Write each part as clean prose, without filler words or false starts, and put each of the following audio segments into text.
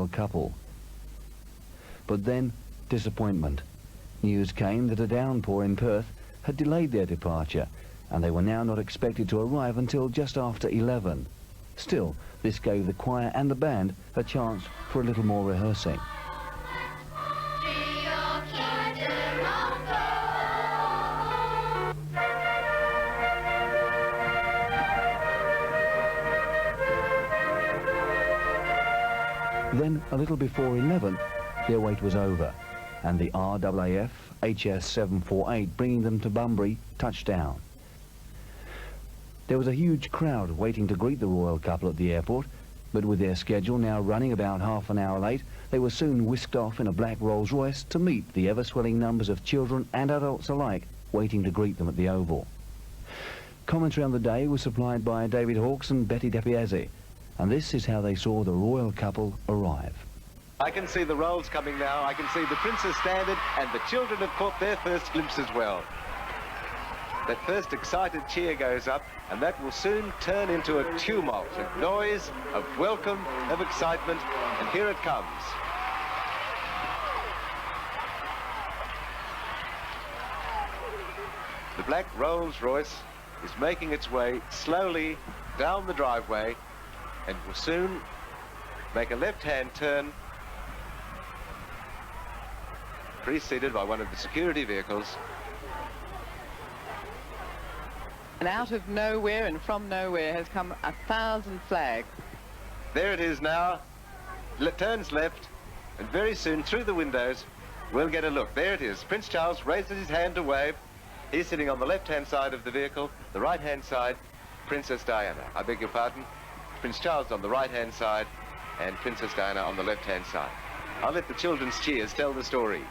royal couple. But then, disappointment. News came that a downpour in Perth had delayed their departure, and they were now not expected to arrive until just after 11. Still, this gave the choir and the band a chance for a little more rehearsing. Then, a little before 11, their wait was over, and the RAAF HS748 bringing them to Bunbury touched down. There was a huge crowd waiting to greet the royal couple at the airport, but with their schedule now running about half an hour late, they were soon whisked off in a black Rolls-Royce to meet the ever-swelling numbers of children and adults alike waiting to greet them at the Oval. Commentary on the day was supplied by David Hawkes and Betty Depiazzi, and this is how they saw the royal couple arrive. I can see the rolls coming now. I can see the Princess Standard, and the children have caught their first glimpse as well. That first excited cheer goes up, and that will soon turn into a tumult, a noise of welcome, of excitement, and here it comes. The black Rolls-Royce is making its way slowly down the driveway and will soon make a left-hand turn, preceded by one of the security vehicles. And out of nowhere and from nowhere has come 1,000 flags. There it is now, turns left, and very soon through the windows we'll get a look. There it is. Prince Charles raises his hand to wave. He's sitting on the left-hand side of the vehicle, the right-hand side, Princess Diana. I beg your pardon. Prince Charles on the right-hand side and Princess Diana on the left-hand side. I'll let the children's cheers tell the story.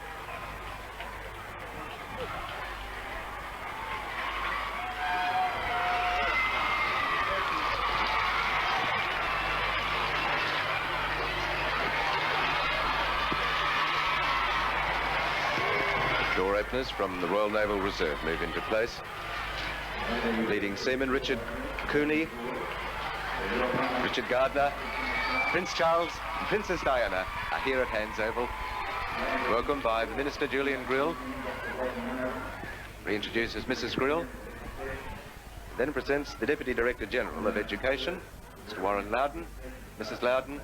Door openers from the Royal Naval Reserve move into place. Leading seaman Richard Cooney, Richard Gardner, Prince Charles and Princess Diana are here at Hands Oval, welcomed by the Minister Julian Grill. Reintroduces Mrs. Grill, then presents the Deputy Director General of Education, Mr. Warren Loudon, Mrs. Loudon.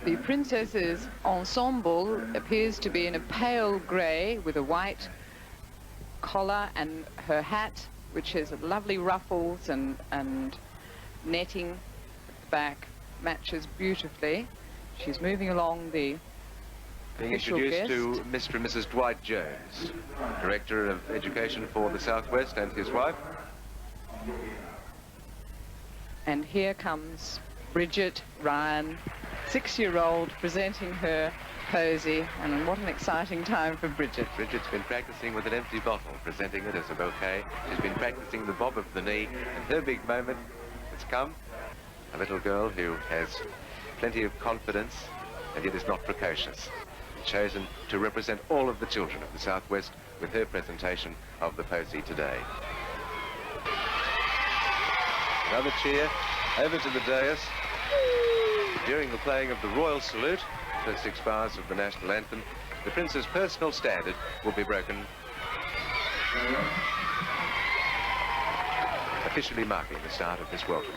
The princess's ensemble appears to be in a pale grey with a white collar, and her hat, which has lovely ruffles and netting at the back, matches beautifully. She's moving along the Being official introduced guest. to Mr. and Mrs. Dwight Jones, Director of Education for the Southwest, and his wife. And here comes Bridget Ryan, 6-year-old, presenting her posy, and what an exciting time for Bridget. Bridget's been practicing with an empty bottle, presenting it as a bouquet. She's been practicing the bob of the knee, and her big moment has come. A little girl who has plenty of confidence and yet is not precocious. Chosen to represent all of the children of the Southwest with her presentation of the posy today. Another cheer over to the dais. During the playing of the Royal Salute, first 6 bars of the National Anthem, the Prince's personal standard will be broken, officially marking the start of this welcome.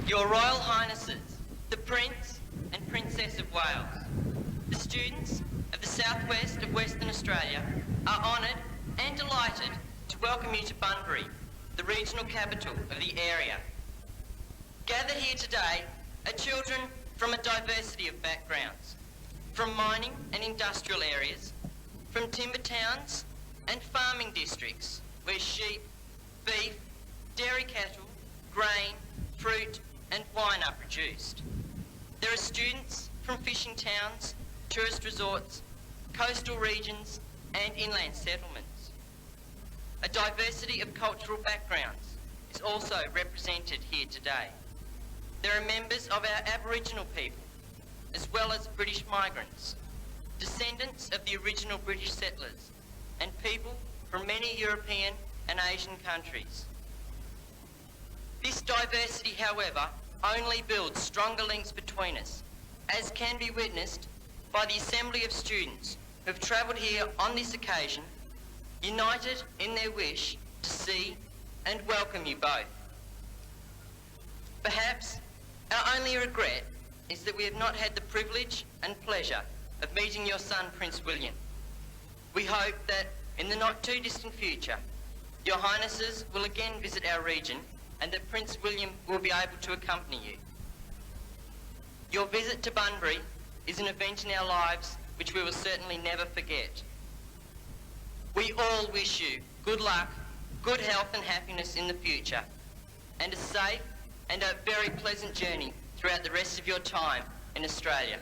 Your Royal Highnesses, the Prince and Princess of Wales, the students of the Southwest of Western Australia are honoured and delighted to welcome you to Bunbury, the regional capital of the area. Gathered here today are children from a diversity of backgrounds, from mining and industrial areas, from timber towns and farming districts where sheep, beef, dairy cattle, grain, fruit and wine are produced. There are students from fishing towns, tourist resorts, coastal regions and inland settlements. A diversity of cultural backgrounds is also represented here today. There are members of our Aboriginal people, as well as British migrants, descendants of the original British settlers, and people from many European and Asian countries. This diversity, however, only builds stronger links between us, as can be witnessed by the assembly of students who have travelled here on this occasion, united in their wish to see and welcome you both. Perhaps our only regret is that we have not had the privilege and pleasure of meeting your son, Prince William. We hope that in the not too distant future, your Highnesses will again visit our region and that Prince William will be able to accompany you. Your visit to Bunbury is an event in our lives which we will certainly never forget. We all wish you good luck, good health and happiness in the future, and a safe and a very pleasant journey throughout the rest of your time in Australia.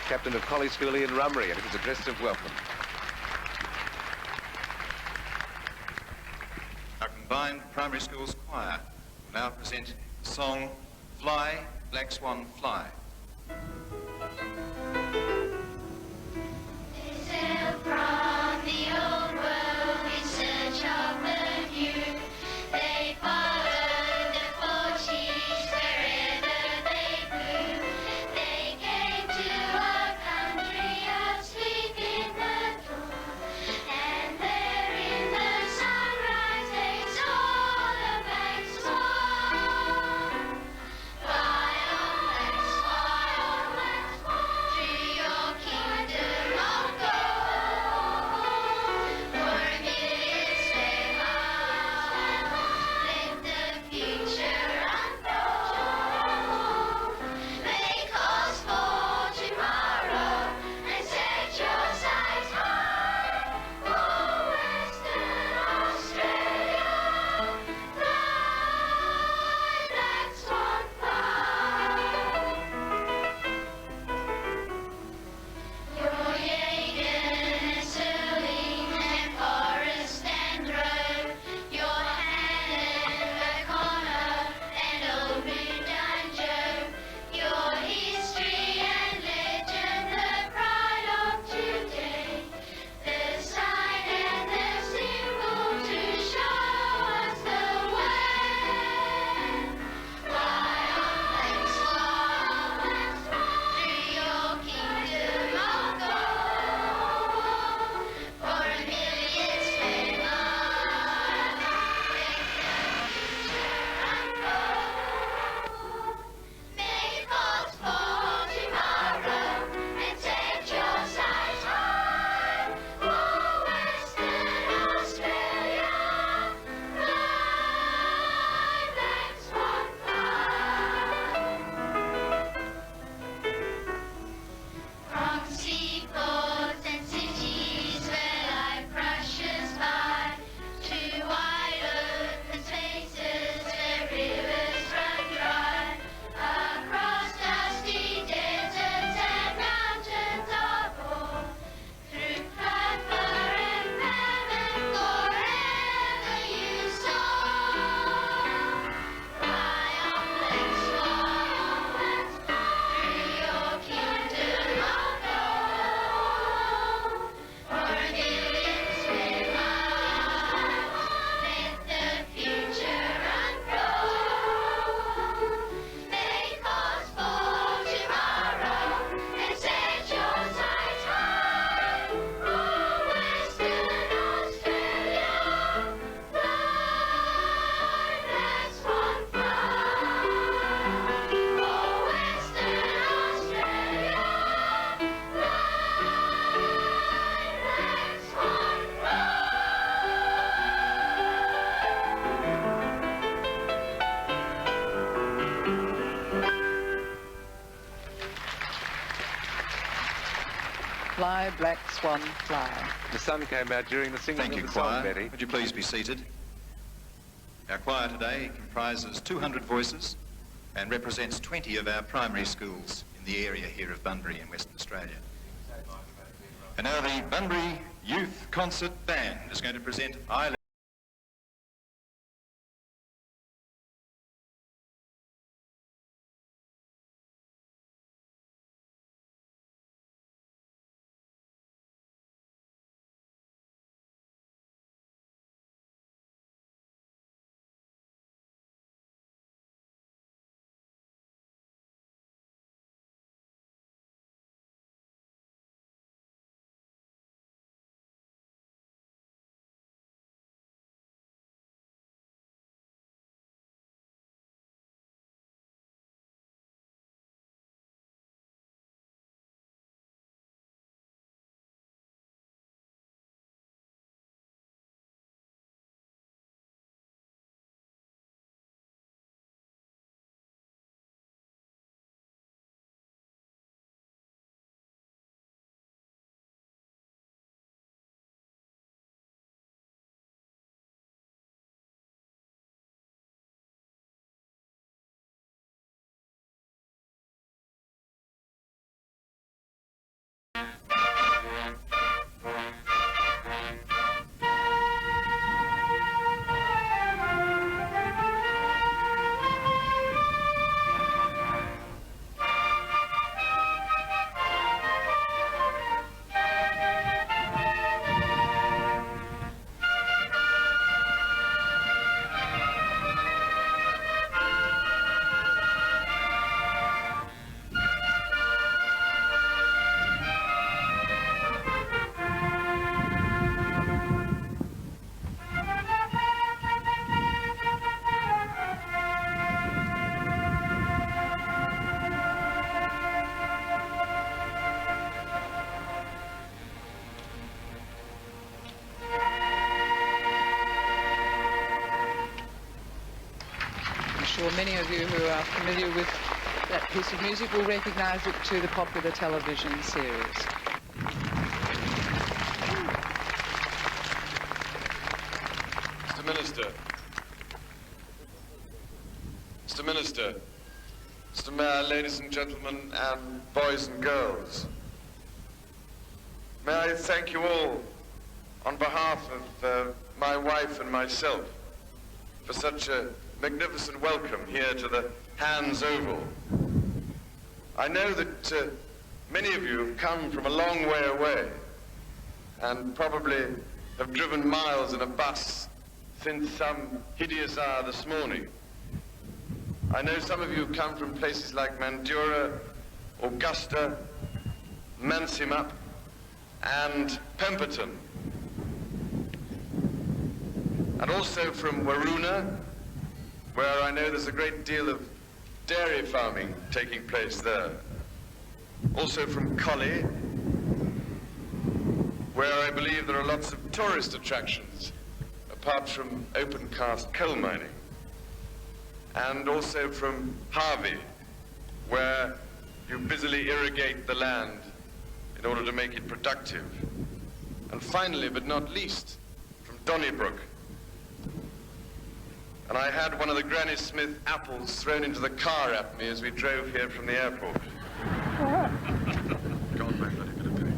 Captain of Collie School Ian Rummery and his address of welcome. Our combined primary school's choir will now present the song Fly, Black Swan, Fly. They sail from the old world in search of the new. They followed the Portuguese wherever they flew. They came to a country asleep in the dawn, and there in the sunrise they saw the black swan. Fly on, black swan, to your kingdom of gold. For a million slave let the future unfold. Make cause for tomorrow and set your sights high. For Western Australia, fly, black swan, fly. Your Jagan and Sterling and Forest and Grove, your Hannon, O'Connor and Old Moondyne Joe, your history and legend, the pride of today, the sign and the symbol to show us the way. Fly on, black swan, through your kingdom of gold. For a million slave lives, make cause for tomorrow and set your sights high. For Western Australia, fly, black swan, fly. From seaports and cities where life rushes by, to wide open spaces where rivers run dry, across dusty deserts and mountains of ore, through flood, fire and famine, forever you soar. Fly on, black swan, through your kingdom of gold. For a million slave lives, let the future unfold. Make cause for tomorrow and set your sights high. For Western Australia, fly, black swan, fly. For Western Australia, black swan, fly. Fly, black swan, fly. The sun came out during the singing Thank of you, the song, choir. Betty. Would you please be seated? Our choir today comprises 200 voices and represents 20 of our primary schools in the area here of Bunbury in Western Australia. And now the Bunbury Youth Concert Band is going to present I Sure many of you who are familiar with that piece of music will recognize it to the popular television series. Mr. Minister. Mr. Minister. Mr. Mayor, ladies and gentlemen, and boys and girls. May I thank you all on behalf of my wife and myself for such a magnificent welcome here to the Hands Oval. I know that many of you have come from a long way away and probably have driven miles in a bus since some hideous hour this morning. I know some of you have come from places like Mandurah, Augusta, Mansimup, and Pemberton, and also from Waroona, where I know there's a great deal of dairy farming taking place there. Also from Collie, where I believe there are lots of tourist attractions, apart from open-cast coal mining. And also from Harvey, where you busily irrigate the land in order to make it productive. And finally, but not least, from Donnybrook. And I had one of the Granny Smith apples thrown into the car at me as we drove here from the airport. God, my bloody bit of pity.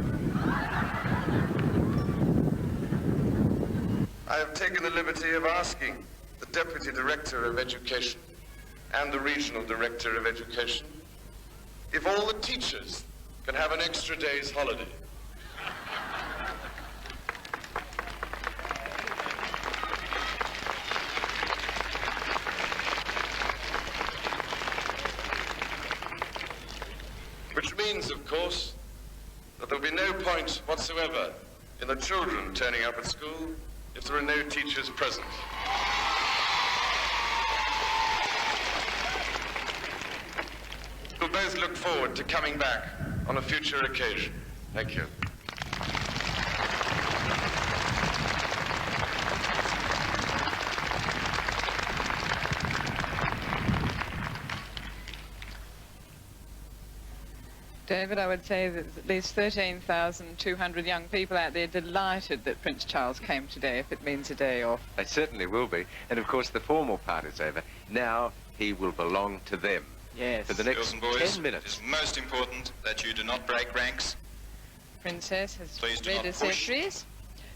I have taken the liberty of asking the Deputy Director of Education and the Regional Director of Education if all the teachers can have an extra day's holiday. Which means, of course, that there'll be no point whatsoever in the children turning up at school if there are no teachers present. We'll both look forward to coming back on a future occasion. Thank you. David, I would say that at least 13,200 young people out there delighted that Prince Charles came today, if it means a day off. They certainly will be. And of course, the formal part is over. Now he will belong to them. Yes. For the next Girls and boys, 10 minutes. it is most important that you do not break ranks. Princess has Please do red not push. accessories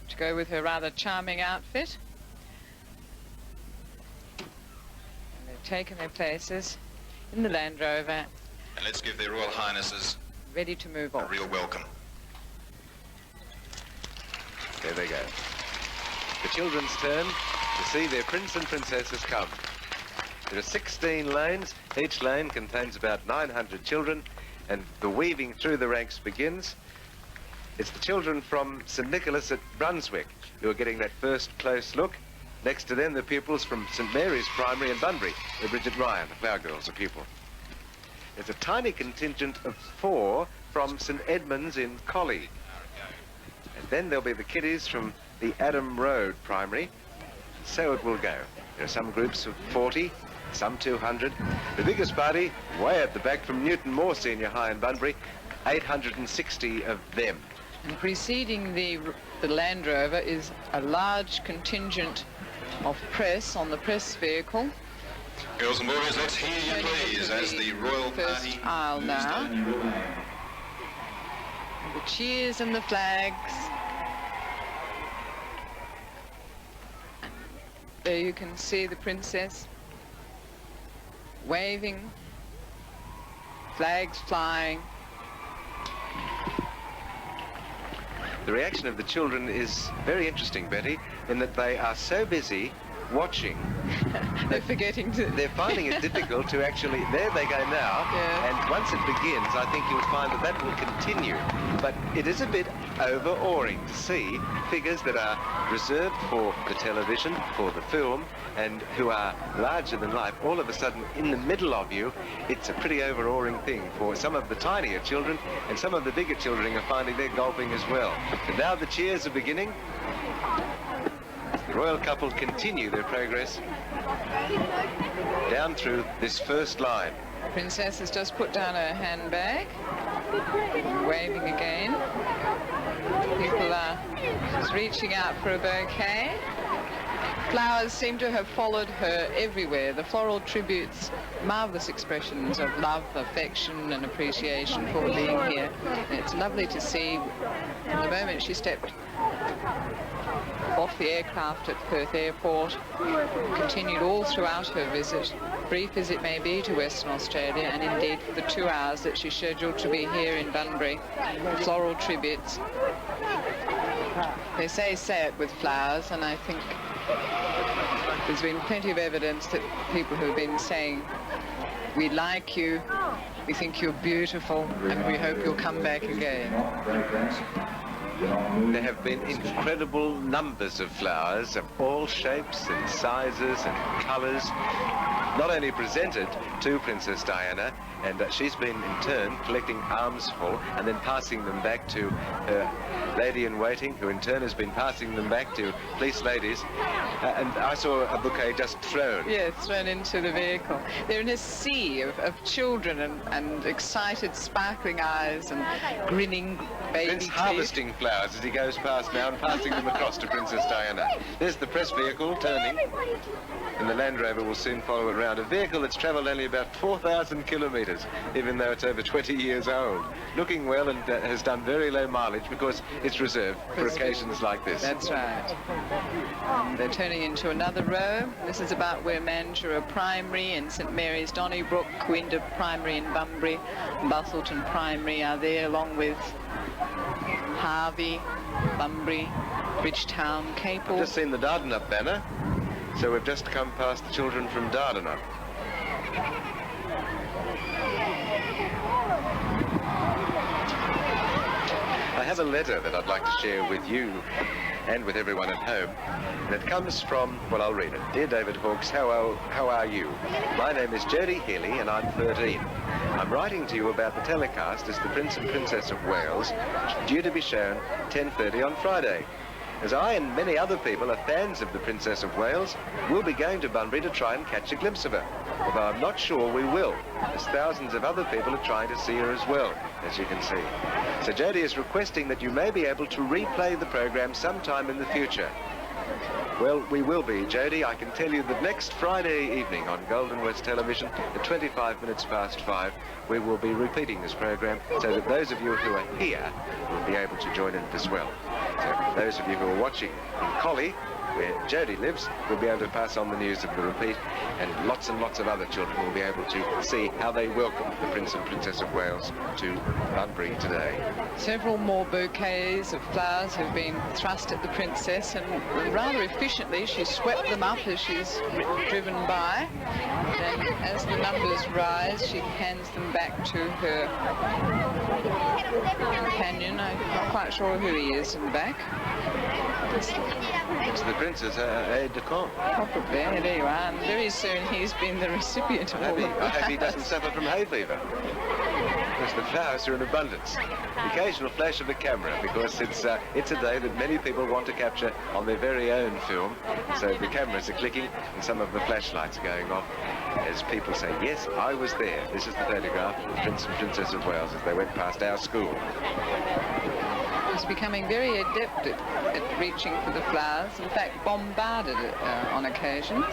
to go with her rather charming outfit. And they've taken their places in the Land Rover, And let's give their Royal Highnesses ready to move a on. real welcome. There they go. The children's turn to see their prince and princesses come. There are 16 lanes. Each lane contains about 900 children, and the weaving through the ranks begins. It's the children from St. Nicholas at Brunswick who are getting that first close look. Next to them, the pupils from St. Mary's Primary in Bunbury, where Bridget Ryan, the flower girl's a pupil. There's a tiny contingent of 4 from St. Edmunds in Collie. And then there'll be the kiddies from the Adam Road Primary. So it will go. There are some groups of 40, some 200. The biggest party, way at the back from Newton Moore Senior High in Bunbury, 860 of them. And preceding the Land Rover is a large contingent of press on the press vehicle. Girls and boys, let's hear you please as the royal First party aisle moves now. down. The cheers and the flags. There you can see the princess waving, flags flying. The reaction of the children is very interesting, Betty, in that they are so busy watching. They're forgetting to... They're finding it difficult to actually... There they go now. Yeah. And once it begins, I think you'll find that that will continue. But it is a bit overawing to see figures that are reserved for the television, for the film, and who are larger than life, all of a sudden in the middle of you. It's a pretty overawing thing for some of the tinier children, and some of the bigger children are finding they're gulping as well. And now the cheers are beginning. The royal couple continue their progress down through this first line. Princess has just put down her handbag, waving again. People are just reaching out for a bouquet. Flowers seem to have followed her everywhere. The floral tributes, marvellous expressions of love, affection and appreciation for being here. And it's lovely to see. From the moment she stepped off the aircraft at Perth Airport, continued all throughout her visit, brief as it may be, to Western Australia, and indeed for the 2 hours that she's scheduled to be here in Bunbury. Floral tributes. They say it with flowers, and I think there's been plenty of evidence that people who have been saying, we like you, we think you're beautiful, and we hope you'll come back again. There have been incredible numbers of flowers of all shapes and sizes and colours, not only presented to Princess Diana, and she's been in turn collecting armsful and then passing them back to her lady-in-waiting, who in turn has been passing them back to police ladies. And I saw a bouquet just thrown. Yes, thrown into the vehicle. They're in a sea of children and excited, sparkling eyes and grinning baby Prince teeth. harvesting flowers as he goes past now and passing them across to Princess Diana. There's the press vehicle turning, and the Land Rover will soon follow it round. A vehicle that's travelled only about 4,000 kilometres, even though it's over 20 years old. Looking well and has done very low mileage because it's reserved for occasions like this. That's right. They're turning into another row. This is about where Mandurah Primary and St Mary's Donnybrook, Coimbra Primary in Bunbury, Bustleton Primary are there, along with Harvey, Bunbury, Bridgetown, Capel. Just seen the Dardanup banner, so we've just come past the children from Dardanup. I have a letter that I'd like to share with you and with everyone at home. And it comes from, well, I'll read it. Dear David Hawkes, how are you? My name is Jodie Healy and I'm 13. I'm writing to you about the telecast as the Prince and Princess of Wales, due to be shown 10:30 on Friday. As I and many other people are fans of the Princess of Wales, we'll be going to Bunbury to try and catch a glimpse of her. Although I'm not sure we will, as thousands of other people are trying to see her as well, as you can see. So Jodie is requesting that you may be able to replay the program sometime in the future. Well, we will be, Jodie. I can tell you that next Friday evening on Golden West Television at 25 minutes past 5, we will be repeating this program so that those of you who are here will be able to join in as well. So those of you who are watching in Collie, where Jodie lives, will be able to pass on the news of the repeat, and lots of other children will be able to see how they welcome the Prince and Princess of Wales to Bunbury today. Several more bouquets of flowers have been thrust at the princess, and rather efficiently she swept them up as she's driven by. And as the numbers rise, she hands them back to her companion. I'm not quite sure who he is in the back. It's the Princess, aide-de-camp. Probably, there you are. And very soon he's been the recipient of all the I hope he doesn't suffer from hay fever, because the flowers are in abundance. The occasional flash of a camera, because it's a day that many people want to capture on their very own film. So the cameras are clicking and some of the flashlights are going off as people say, yes, I was there. This is the photograph of the Prince and Princess of Wales as they went past our school. He's becoming very adept at reaching for the flowers. In fact, bombarded it on occasions.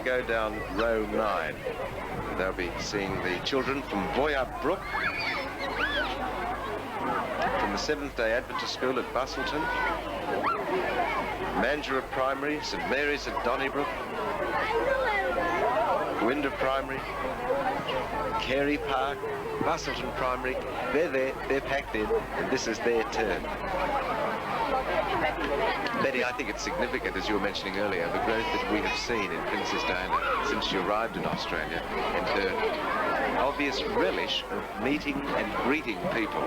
go down row 9. They'll be seeing the children from Boyup Brook, from the Seventh-day Adventist School at Bustleton, Mandurah Primary, St Mary's at Donnybrook, Gwynda Primary, Carey Park, Bustleton Primary. They're there, they're packed in, and this is their turn. Betty, I think it's significant, as you were mentioning earlier, the growth that we have seen in Princess Diana since she arrived in Australia, and her obvious relish of meeting and greeting people.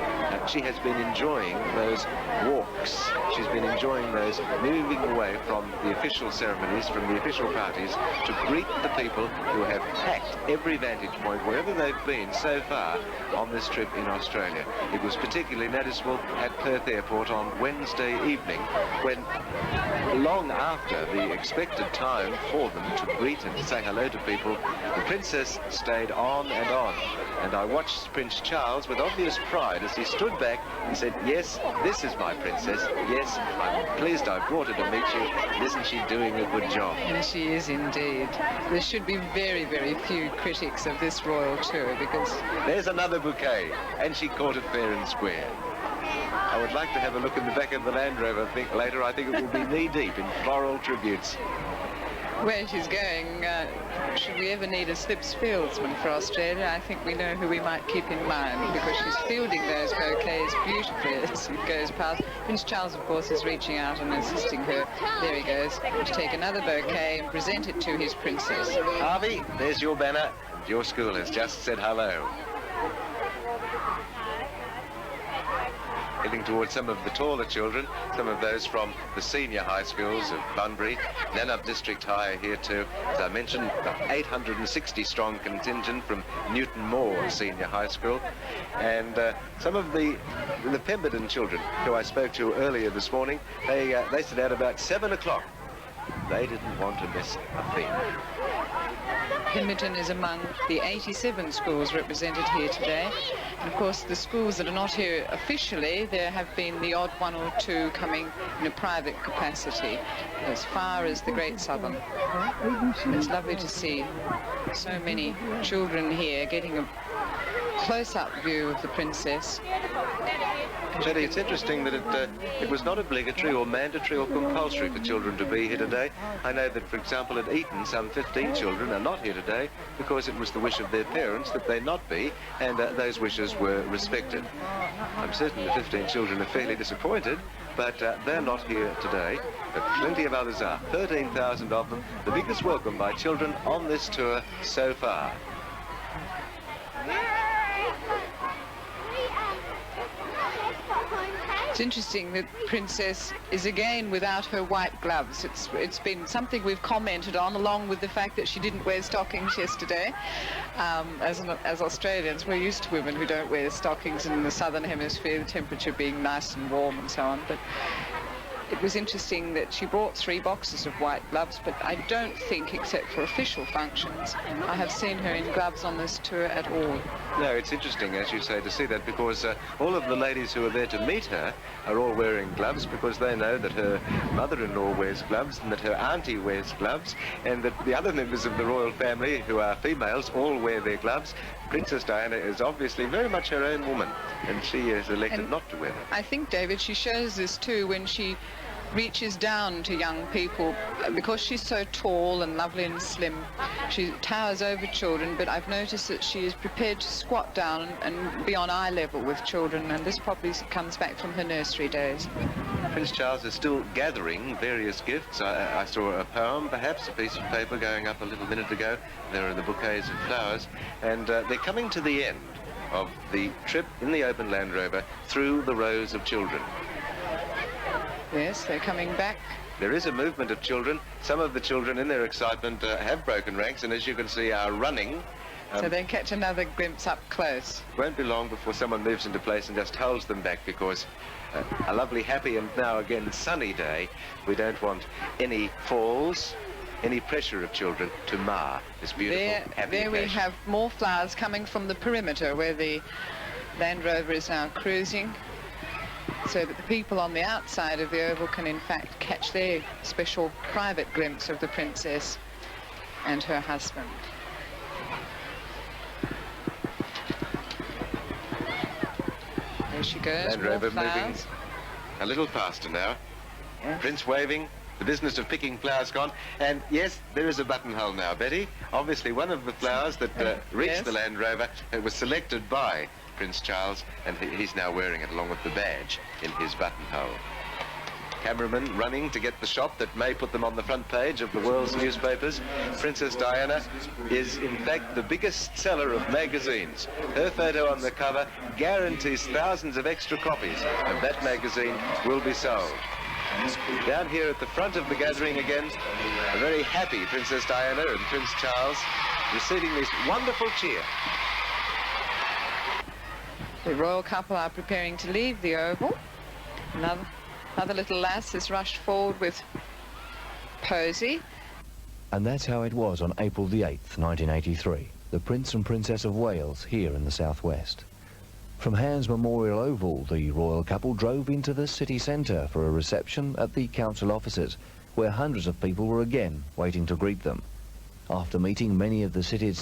She has been enjoying those walks. She's been enjoying those moving away from the official ceremonies, from the official parties, to greet the people who have packed every vantage point wherever they've been so far on this trip in Australia. It was particularly noticeable at Perth Airport on Wednesday evening, when long after the expected time for them to greet and say hello to people, the Princess stayed on and on. And I watched Prince Charles with obvious pride as he stood back and said, yes, this is my princess. Yes, I'm pleased I brought her to meet you. Isn't she doing a good job? And she is indeed. There should be very, very few critics of this royal tour, because... There's another bouquet, and she caught it fair and square. I would like to have a look in the back of the Land Rover later. I think it will be knee-deep in floral tributes. Where she's going, should we ever need a slips fieldsman for Australia, I think we know who we might keep in mind, because she's fielding those bouquets beautifully as it goes past. Prince Charles, of course, is reaching out and assisting her. There he goes, to take another bouquet and present it to his princess. Harvey, there's your banner. Your school has just said hello. Heading towards some of the taller children, some of those from the senior high schools of Bunbury. Nannup District High are here too. As I mentioned, the 860-strong contingent from Newton Moore Senior High School. And some of the Pemberton children who I spoke to earlier this morning, they set out about 7 o'clock. They didn't want to miss a thing. Pemberton is among the 87 schools represented here today. And of course, the schools that are not here officially, there have been the odd one or two coming in a private capacity, as far as the Great Southern. It's lovely to see so many children here getting a close-up view of the princess. Jenny, it's interesting that it was not obligatory or mandatory or compulsory for children to be here today. I know that, for example, at Eton, some 15 children are not here today because it was the wish of their parents that they not be, and those wishes were respected. I'm certain the 15 children are fairly disappointed, but they're not here today. But plenty of others are. 13,000 of them, the biggest welcome by children on this tour so far. It's interesting that Princess is again without her white gloves. It's been something we've commented on, along with the fact that she didn't wear stockings yesterday. As Australians, we're used to women who don't wear stockings in the southern hemisphere, the temperature being nice and warm and so on. But it was interesting that she brought 3 boxes of white gloves, but I don't think, except for official functions, I have seen her in gloves on this tour at all. No, it's interesting, as you say, to see that, because all of the ladies who are there to meet her are all wearing gloves, because they know that her mother-in-law wears gloves and that her auntie wears gloves, and that the other members of the royal family, who are females, all wear their gloves. Princess Diana is obviously very much her own woman, and she is elected not to wear them. I think, David, she shows this too when she reaches down to young people, because she's so tall and lovely and slim. She towers over children, but I've noticed that she is prepared to squat down and be on eye level with children, and this probably comes back from her nursery days. Prince Charles is still gathering various gifts. I saw a poem, perhaps, a piece of paper going up a little minute ago. There are the bouquets of flowers, and they're coming to the end of the trip in the open Land Rover through the rows of children. Yes, they're coming back. There is a movement of children. Some of the children, in their excitement, have broken ranks, and as you can see, are running. So they catch another glimpse up close. Won't be long before someone moves into place and just holds them back, because a lovely, happy, and now again sunny day, we don't want any falls, any pressure of children to mar this beautiful, happy There we occasion. have more flowers coming from the perimeter where the Land Rover is now cruising, so that the people on the outside of the oval can in fact catch their special private glimpse of the princess. and her husband. There she goes, Land more Rover moving flowers. a little faster now. Yes. Prince waving, the business of picking flowers gone. And yes, there is a buttonhole now, Betty. Obviously one of the flowers that reached Yes. the Land Rover was selected by Prince Charles, and he's now wearing it along with the badge in his buttonhole. Cameraman running to get the shot that may put them on the front page of the world's newspapers. Princess Diana is in fact the biggest seller of magazines. Her photo on the cover guarantees thousands of extra copies of that magazine will be sold. Down here at the front of the gathering again, a very happy Princess Diana and Prince Charles receiving this wonderful cheer. The royal couple are preparing to leave the Oval. Another little lass has rushed forward with Posy. And that's how it was on April the 8th, 1983. The Prince and Princess of Wales here in the southwest. From Hands Memorial Oval, the royal couple drove into the city centre for a reception at the council offices, where hundreds of people were again waiting to greet them. After meeting many of the city's